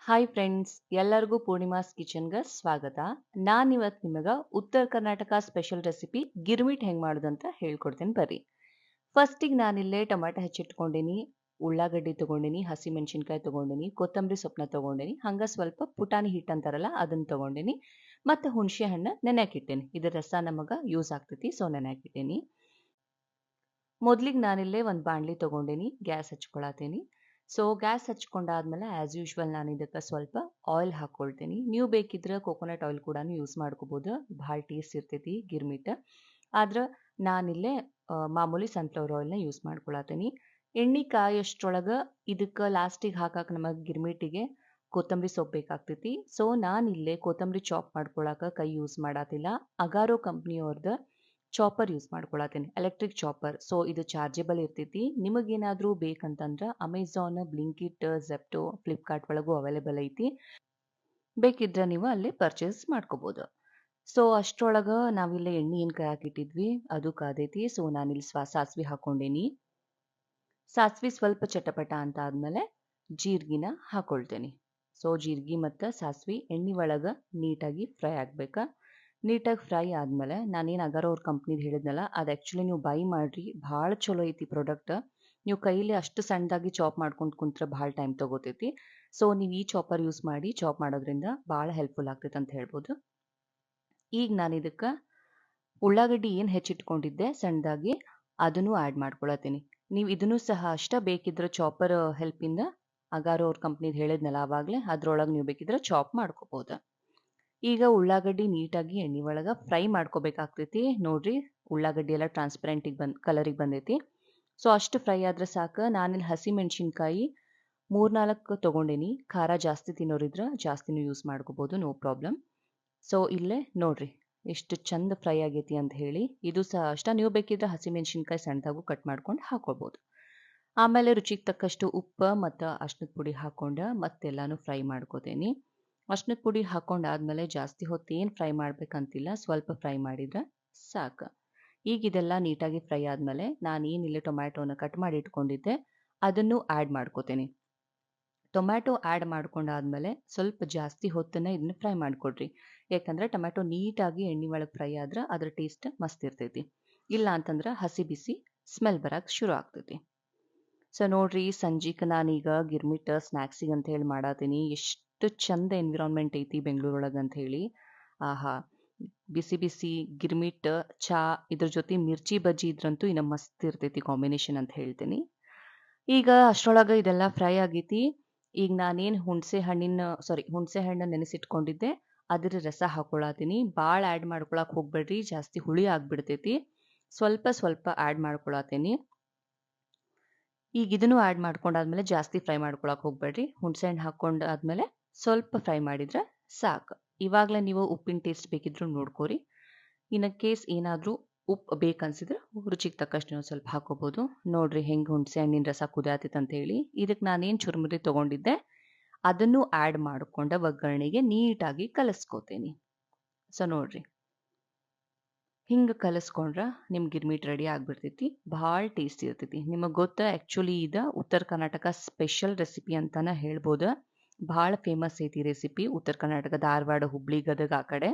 Hi friends, ಎಲ್ಲರಿಗೂ ಪೂರ್ಣಿಮಾಸ್ ಕಿಚನ್ಗೆ ಸ್ವಾಗತ. ನಾನಿವತ್ತು ನಿಮಗೆ ಉತ್ತರ ಕರ್ನಾಟಕ ಸ್ಪೆಷಲ್ ರೆಸಿಪಿ ಗಿರ್ಮಿಟ್ ಹೆಂಗೆ ಮಾಡೋದಂತ ಹೇಳ್ಕೊಡ್ತೀನಿ ಬರ್ರಿ. ಫಸ್ಟಿಗೆ ನಾನಿಲ್ಲೇ ಟೊಮೆಟೊ ಹೆಚ್ಚಿಟ್ಕೊಂಡೀನಿ, ಉಳ್ಳಾಗಡ್ಡಿ ತೊಗೊಂಡಿನಿ, ಹಸಿಮೆಣಸಿನ್ಕಾಯಿ ತೊಗೊಂಡಿನಿ, ಕೊತ್ತಂಬರಿ ಸೊಪ್ಪನ್ನ ತೊಗೊಂಡಿನಿ, ಹಂಗೆ ಸ್ವಲ್ಪ ಪುಟಾಣಿ ಹಿಟ್ಟು ಅಂತಾರಲ್ಲ ಅದನ್ನು ತೊಗೊಂಡಿನಿ, ಮತ್ತು ಹುಣಸೆ ಹಣ್ಣು ನೆನೆಯಾಕಿಟ್ಟೇನಿ. ಇದರ ರಸ ನಮಗೆ ಯೂಸ್ ಆಗ್ತೈತಿ, ಸೊ ನೆನೆಯಾಕಿಟ್ಟೇನಿ. ಮೊದಲಿಗೆ ನಾನಿಲ್ಲೇ ಒಂದು ಬಾಣಲಿ ತೊಗೊಂಡೇನಿ, ಗ್ಯಾಸ್ ಹಚ್ಕೊಳತೀನಿ. ಸೊ ಗ್ಯಾಸ್ ಹಚ್ಕೊಂಡಾದ್ಮೇಲೆ ಆ್ಯಸ್ ಯೂಶ್ವಲ್ ನಾನು ಇದಕ್ಕೆ ಸ್ವಲ್ಪ ಆಯಿಲ್ ಹಾಕ್ಕೊಳ್ತೀನಿ. ನೀವು ಬೇಕಿದ್ರೆ ಕೋಕೋನಟ್ ಆಯಿಲ್ ಕೂಡ ಯೂಸ್ ಮಾಡ್ಕೋಬೋದು, ಭಾಳ ಟೇಸ್ಟ್ ಇರ್ತೈತಿ ಗಿರ್ಮಿಟ್. ಆದ್ರೆ ನಾನಿಲ್ಲೇ ಮಾಮೂಲಿ ಸನ್ಫ್ಲವರ್ ಆಯಿಲ್ನ ಯೂಸ್ ಮಾಡ್ಕೊಳತೀನಿ. ಎಣ್ಣೆ ಕಾಯಷ್ಟರೊಳಗೆ ಇದಕ್ಕೆ ಲಾಸ್ಟಿಗೆ ಹಾಕಕ್ಕೆ ನಮಗೆ ಗಿರ್ಮಿಟಿಗೆ ಕೊತ್ತಂಬರಿ ಸೊಪ್ಪು ಬೇಕಾಗ್ತೈತಿ. ಸೊ ನಾನಿಲ್ಲೇ ಕೊತ್ತಂಬರಿ ಚಾಪ್ ಮಾಡ್ಕೊಳಕ್ಕೆ ಕೈ ಯೂಸ್ ಮಾಡತ್ತಿಲ್ಲ, ಅಗಾರೋ ಕಂಪ್ನಿಯವ್ರದ್ದು ಚಾಪರ್ ಯೂಸ್ ಮಾಡ್ಕೊಳತೀನಿ, ಎಲೆಕ್ಟ್ರಿಕ್ ಚಾಪರ್. ಸೊ ಇದು ಚಾರ್ಜೆಬಲ್ ಇರ್ತೈತಿ. ನಿಮಗೇನಾದರೂ ಬೇಕಂತಂದ್ರೆ ಅಮೆಝಾನ್, ಬ್ಲಿಂಕಿಟ್, ಝೆಪ್ಟೋ, ಫ್ಲಿಪ್ಕಾರ್ಟ್ ಒಳಗೂ ಅವೈಲೇಬಲ್ ಐತಿ. ಬೇಕಿದ್ರೆ ನೀವು ಅಲ್ಲಿ ಪರ್ಚೇಸ್ ಮಾಡ್ಕೋಬೋದು. ಸೊ ಅಷ್ಟರೊಳಗೆ ನಾವಿಲ್ಲಿ ಎಣ್ಣೆ ಏನು ಕಾಯಾಕಿಟ್ಟಿದ್ವಿ ಅದು ಕಾದೈತಿ. ಸೊ ನಾನಿಲ್ಲಿ ಸಾಸಿವೆ ಹಾಕ್ಕೊಂಡೇನಿ. ಸಾಸಿವೆ ಸ್ವಲ್ಪ ಚಟಪಟ ಅಂತ ಆದಮೇಲೆ ಜೀರಿಗೆನ ಹಾಕ್ಕೊಳ್ತೇನೆ. ಸೊ ಜೀರಿಗೆ ಮತ್ತು ಸಾಸಿವೆ ಎಣ್ಣೆ ಒಳಗೆ ನೀಟಾಗಿ ಫ್ರೈ ಆಗ್ಬೇಕು. ನೀಟಾಗಿ ಫ್ರೈ ಆದಮೇಲೆ ನಾನೇನು ಅಗಾರೋ ಅವ್ರ ಕಂಪ್ನಿದು ಹೇಳಿದ್ನಲ್ಲ, ಅದು ಆ್ಯಕ್ಚುಲಿ ನೀವು ಬೈ ಮಾಡಿರಿ, ಭಾಳ ಚಲೋ ಐತಿ ಪ್ರಾಡಕ್ಟ್. ನೀವು ಕೈಲಿ ಅಷ್ಟು ಸಣ್ಣದಾಗಿ ಚಾಪ್ ಮಾಡ್ಕೊಂಡು ಕುಂತ್ರೆ ಭಾಳ ಟೈಮ್ ತೊಗೋತೈತಿ. ಸೊ ನೀವು ಈ ಚಾಪರ್ ಯೂಸ್ ಮಾಡಿ ಚಾಪ್ ಮಾಡೋದ್ರಿಂದ ಭಾಳ ಹೆಲ್ಪ್ಫುಲ್ ಆಗ್ತೈತೆ ಅಂತ ಹೇಳ್ಬೋದು. ಈಗ ನಾನು ಇದಕ್ಕೆ ಉಳ್ಳಾಗಡ್ಡಿ ಏನು ಹೆಚ್ಚಿಟ್ಕೊಂಡಿದ್ದೆ ಸಣ್ಣದಾಗಿ ಅದನ್ನು ಆ್ಯಡ್ ಮಾಡ್ಕೊಳತ್ತೀನಿ. ನೀವು ಇದನ್ನು ಸಹ ಅಷ್ಟೇ ಬೇಕಿದ್ರೆ ಚಾಪರ್ ಹೆಲ್ಪಿಂದ ಅಗಾರೋ ಅವ್ರ ಕಂಪ್ನಿದು ಹೇಳಿದ್ನಲ್ಲ ಆವಾಗಲೇ, ಅದ್ರೊಳಗೆ ನೀವು ಬೇಕಿದ್ರೆ ಚಾಪ್ ಮಾಡ್ಕೋಬೋದು. ಈಗ ಉಳ್ಳಾಗಡ್ಡಿ ನೀಟಾಗಿ ಎಣ್ಣೆ ಒಳಗೆ ಫ್ರೈ ಮಾಡ್ಕೋಬೇಕಾಗ್ತೈತಿ. ನೋಡ್ರಿ, ಉಳ್ಳಾಗಡ್ಡಿ ಎಲ್ಲ ಟ್ರಾನ್ಸ್ಪರೆಂಟಿಗೆ ಕಲರಿಗೆ ಬಂದೈತಿ. ಸೊ ಅಷ್ಟು ಫ್ರೈ ಆದ್ರೆ ಸಾಕು. ನಾನಿಲ್ಲಿ ಹಸಿಮೆಣಸಿನ್ಕಾಯಿ 3-4 ತೊಗೊಂಡೇನಿ. ಖಾರ ಜಾಸ್ತಿ ತಿನ್ನೋರಿದ್ರೆ ಜಾಸ್ತಿನೂ ಯೂಸ್ ಮಾಡ್ಕೋಬೋದು, ನೋ ಪ್ರಾಬ್ಲಮ್. ಸೊ ಇಲ್ಲೇ ನೋಡ್ರಿ ಎಷ್ಟು ಚಂದ ಫ್ರೈ ಆಗೈತಿ ಅಂತ ಹೇಳಿ. ಇದು ಸಹ ಅಷ್ಟೇ, ನೀವು ಬೇಕಿದ್ರೆ ಹಸಿಮೆಣಸಿನ್ಕಾಯಿ ಸಣ್ಣದಾಗೂ ಕಟ್ ಮಾಡ್ಕೊಂಡು ಹಾಕೋಬೋದು. ಆಮೇಲೆ ರುಚಿಗೆ ತಕ್ಕಷ್ಟು ಉಪ್ಪು ಮತ್ತು ಅರ್ಶಿನದ ಪುಡಿ ಹಾಕ್ಕೊಂಡು ಮತ್ತೆಲ್ಲಾನು ಫ್ರೈ ಮಾಡ್ಕೋತೀನಿ. ಅರ್ಶಿನದ ಪುಡಿ ಹಾಕೊಂಡಾದ್ಮೇಲೆ ಜಾಸ್ತಿ ಹೊತ್ತು ಏನು ಫ್ರೈ ಮಾಡ್ಬೇಕಂತಿಲ್ಲ, ಸ್ವಲ್ಪ ಫ್ರೈ ಮಾಡಿದ್ರೆ ಸಾಕು. ಈಗ ಇದೆಲ್ಲ ನೀಟಾಗಿ ಫ್ರೈ ಆದಮೇಲೆ ನಾನು ಏನಿಲ್ಲ ಟೊಮ್ಯಾಟೋನ ಕಟ್ ಮಾಡಿ ಇಟ್ಕೊಂಡಿದ್ದೆ ಅದನ್ನು ಆ್ಯಡ್ ಮಾಡ್ಕೋತೀನಿ. ಟೊಮ್ಯಾಟೊ ಆ್ಯಡ್ ಮಾಡ್ಕೊಂಡಾದ್ಮೇಲೆ ಸ್ವಲ್ಪ ಜಾಸ್ತಿ ಹೊತ್ತನ್ನು ಇದನ್ನ ಫ್ರೈ ಮಾಡಿಕೊಡ್ರಿ. ಯಾಕಂದರೆ ಟೊಮ್ಯಾಟೊ ನೀಟಾಗಿ ಎಣ್ಣೆ ಒಳಗೆ ಫ್ರೈ ಆದ್ರೆ ಅದ್ರ ಟೇಸ್ಟ್ ಮಸ್ತ್ ಇರ್ತೈತಿ. ಇಲ್ಲ ಅಂತಂದ್ರೆ ಹಸಿ ಬಿಸಿ ಸ್ಮೆಲ್ ಬರೋಕ್ಕೆ ಶುರು ಆಗ್ತೈತಿ. ಸೊ ನೋಡ್ರಿ, ಸಂಜೆಗೆ ನಾನೀಗ ಗಿರ್ಮಿಟ್ ಸ್ನ್ಯಾಕ್ಸಿಗೆ ಅಂತ ಹೇಳಿ ಮಾಡತ್ತೀನಿ. ಎಷ್ಟು ಚಂದ ಎನ್ವಿರಾನ್ಮೆಂಟ್ ಐತಿ ಬೆಂಗಳೂರೊಳಗೆ ಅಂತ ಹೇಳಿ. ಆಹಾ, ಬಿಸಿ ಬಿಸಿ ಗಿರ್ಮಿಟ್ ಚಾ ಇದ್ರ ಜೊತೆ ಮಿರ್ಚಿ ಬಜ್ಜಿ ಇದ್ರಂತೂ ಇನ್ನು ಮಸ್ತ್ ಇರ್ತೈತಿ ಕಾಂಬಿನೇಷನ್ ಅಂತ ಹೇಳ್ತೀನಿ. ಈಗ ಅಷ್ಟರೊಳಗೆ ಇದೆಲ್ಲ ಫ್ರೈ ಆಗೈತಿ. ಈಗ ನಾನೇನು ಹುಣಸೆ ಹಣ್ಣು ನೆನೆಸಿಟ್ಕೊಂಡಿದ್ದೆ ಅದ್ರ ರಸ ಹಾಕೊಳತೀನಿ. ಭಾಳ ಆ್ಯಡ್ ಮಾಡ್ಕೊಳಕ್ಕೆ ಹೋಗ್ಬೇಡ್ರಿ, ಜಾಸ್ತಿ ಹುಳಿ ಆಗ್ಬಿಡ್ತೈತಿ. ಸ್ವಲ್ಪ ಸ್ವಲ್ಪ ಆ್ಯಡ್ ಮಾಡ್ಕೊಳತೀನಿ. ಈಗ ಇದನ್ನು ಆ್ಯಡ್ ಮಾಡ್ಕೊಂಡಾದ್ಮೇಲೆ ಜಾಸ್ತಿ ಫ್ರೈ ಮಾಡ್ಕೊಳಕ್ಕೆ ಹೋಗ್ಬೇಡ್ರಿ. ಹುಣಸೆ ಹಣ್ಣು ಹಾಕ್ಕೊಂಡಾದ್ಮೇಲೆ ಸ್ವಲ್ಪ ಫ್ರೈ ಮಾಡಿದ್ರೆ ಸಾಕು. ಇವಾಗಲೇ ನೀವು ಉಪ್ಪಿನ ಟೇಸ್ಟ್ ಬೇಕಿದ್ರು ನೋಡ್ಕೋರಿ. ಇನ್ನು ಕೇಸ್ ಏನಾದರೂ ಉಪ್ಪು ಬೇಕನ್ಸಿದ್ರೆ ರುಚಿಗೆ ತಕ್ಕಷ್ಟು ನೀವು ಸ್ವಲ್ಪ ಹಾಕೋಬೋದು. ನೋಡ್ರಿ ಹೆಂಗೆ ಹುಣಸೆ ಹಣ್ಣಿನ ರಸ ಕುದಿಯಾತೈತೆ ಅಂತ ಹೇಳಿ. ಇದಕ್ಕೆ ನಾನೇನು ಚುರುಮುರಿ ತೊಗೊಂಡಿದ್ದೆ ಅದನ್ನು ಆ್ಯಡ್ ಮಾಡಿಕೊಂಡ ಒಗ್ಗರಣೆಗೆ ನೀಟಾಗಿ ಕಲಿಸ್ಕೋತೀನಿ. ಸೊ ನೋಡ್ರಿ, ಹಿಂಗೆ ಕಲಿಸ್ಕೊಂಡ್ರೆ ನಿಮ್ಮ ಗಿರ್ಮಿಟ್ ರೆಡಿ ಆಗಿಬಿಡ್ತೈತಿ. ಭಾಳ ಟೇಸ್ಟಿ ಇರ್ತೈತಿ. ನಿಮಗೆ ಗೊತ್ತಾ, ಆ್ಯಕ್ಚುಲಿ ಇದು ಉತ್ತರ ಕರ್ನಾಟಕ ಸ್ಪೆಷಲ್ ರೆಸಿಪಿ ಅಂತಲೇ ಹೇಳ್ಬೋದು. ಭಾಳ ಫೇಮಸ್ ಐತಿ ರೆಸಿಪಿ ಉತ್ತರ ಕರ್ನಾಟಕ, ಧಾರವಾಡ, ಹುಬ್ಳಿ, ಗದಗ ಆ ಕಡೆ.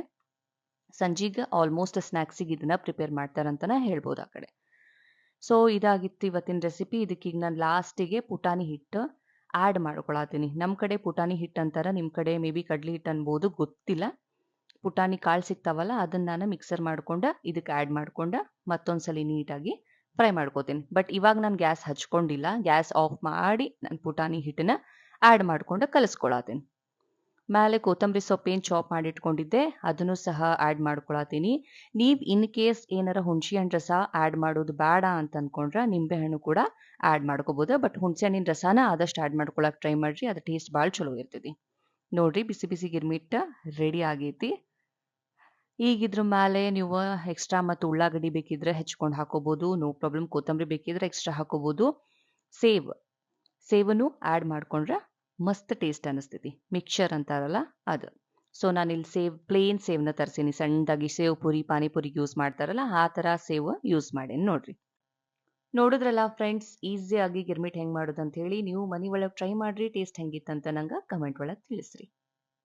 ಸಂಜೆಗೆ ಆಲ್ಮೋಸ್ಟ್ ಸ್ನ್ಯಾಕ್ಸಿಗೆ ಇದನ್ನು ಪ್ರಿಪೇರ್ ಮಾಡ್ತಾರಂತಲೇ ಹೇಳ್ಬೋದು ಆ ಕಡೆ. ಸೊ ಇದಾಗಿತ್ತು ಇವತ್ತಿನ ರೆಸಿಪಿ. ಇದಕ್ಕೀಗ ನಾನು ಲಾಸ್ಟಿಗೆ ಪುಟಾಣಿ ಹಿಟ್ಟು ಆ್ಯಡ್ ಮಾಡ್ಕೊಳತ್ತೀನಿ. ನಮ್ಮ ಕಡೆ ಪುಟಾಣಿ ಹಿಟ್ಟು ಅಂತಾರೆ, ನಿಮ್ಮ ಕಡೆ ಮೇ ಬಿ ಕಡ್ಲಿ ಹಿಟ್ಟು ಅನ್ಬೋದು, ಗೊತ್ತಿಲ್ಲ. ಪುಟಾಣಿ ಕಾಳು ಸಿಗ್ತಾವಲ್ಲ ಅದನ್ನು ನಾನು ಮಿಕ್ಸರ್ ಮಾಡ್ಕೊಂಡು ಇದಕ್ಕೆ ಆ್ಯಡ್ ಮಾಡ್ಕೊಂಡು ಮತ್ತೊಂದ್ಸಲಿ ನೀಟಾಗಿ ಫ್ರೈ ಮಾಡ್ಕೋತೀನಿ. ಬಟ್ ಇವಾಗ ನಾನು ಗ್ಯಾಸ್ ಹಚ್ಕೊಂಡಿಲ್ಲ, ಗ್ಯಾಸ್ ಆಫ್ ಮಾಡಿ ನಾನು ಪುಟಾಣಿ ಹಿಟ್ಟನ್ನ ಆ್ಯಡ್ ಮಾಡ್ಕೊಂಡು ಕಲಿಸ್ಕೊಳತೀನಿ. ಮೇಲೆ ಕೊತ್ತಂಬರಿ ಸೊಪ್ಪು ಏನು ಚಾಪ್ ಮಾಡಿಟ್ಕೊಂಡಿದ್ದೆ ಅದನ್ನು ಸಹ ಆ್ಯಡ್ ಮಾಡ್ಕೊಳತೀನಿ. ನೀವು ಇನ್ ಕೇಸ್ ಏನಾರ ಹುಣಸೆ ಹಣ್ಣು ರಸ ಆ್ಯಡ್ ಮಾಡೋದು ಬೇಡ ಅಂತ ಅಂದ್ಕೊಂಡ್ರೆ ನಿಂಬೆಹಣ್ಣು ಕೂಡ ಆ್ಯಡ್ ಮಾಡ್ಕೋಬೋದು. ಬಟ್ ಹುಣಸೆ ಹಣ್ಣಿನ ರಸನ ಆದಷ್ಟು ಆ್ಯಡ್ ಮಾಡ್ಕೊಳಕ್ಕೆ ಟ್ರೈ ಮಾಡಿರಿ, ಅದು ಟೇಸ್ಟ್ ಭಾಳ ಚಲೋ ಇರ್ತೈತಿ. ನೋಡ್ರಿ, ಬಿಸಿ ಬಿಸಿ ಗಿರ್ಮಿಟ್ ರೆಡಿ ಆಗೈತಿ. ಈಗ ಇದ್ರ ಮೇಲೆ ನೀವು ಎಕ್ಸ್ಟ್ರಾ ಮತ್ತು ಉಳ್ಳಾಗಡ್ಡಿ ಬೇಕಿದ್ರೆ ಹೆಚ್ಕೊಂಡು ಹಾಕೋಬೋದು, ನೋ ಪ್ರಾಬ್ಲಮ್. ಕೊತ್ತಂಬರಿ ಬೇಕಿದ್ರೆ ಎಕ್ಸ್ಟ್ರಾ ಹಾಕೋಬೋದು. ಸೇವನ್ನು ಆ್ಯಡ್ ಮಾಡ್ಕೊಂಡ್ರೆ ಮಸ್ತ್ ಟೇಸ್ಟ್ ಅನ್ನಿಸ್ತೈತಿ. ಮಿಕ್ಸರ್ ಅಂತಾರಲ್ಲ ಅದು. ಸೊ ನಾನಿಲ್ಲಿ ಪ್ಲೇನ್ ಸೇವ್ನ ತರಿಸೀನಿ. ಸಣ್ಣದಾಗಿ ಸೇವ್ ಪುರಿ, ಪಾನಿಪುರಿಗೆ ಯೂಸ್ ಮಾಡ್ತಾರಲ್ಲ ಆ ಥರ ಸೇವ್ ಯೂಸ್ ಮಾಡೀನಿ ನೋಡ್ರಿ. ನೋಡಿದ್ರಲ್ಲ ಫ್ರೆಂಡ್ಸ್, ಈಸಿಯಾಗಿ ಗಿರ್ಮಿಟ್ ಹೆಂಗ್ ಮಾಡೋದಂತ ಹೇಳಿ. ನೀವು ಮನಿ ಒಳಗೆ ಟ್ರೈ ಮಾಡ್ರಿ. ಟೇಸ್ಟ್ ಹೆಂಗಿತ್ತಂತ ನಂಗೆ ಕಮೆಂಟ್ ಒಳಗೆ ತಿಳಿಸ್ರಿ.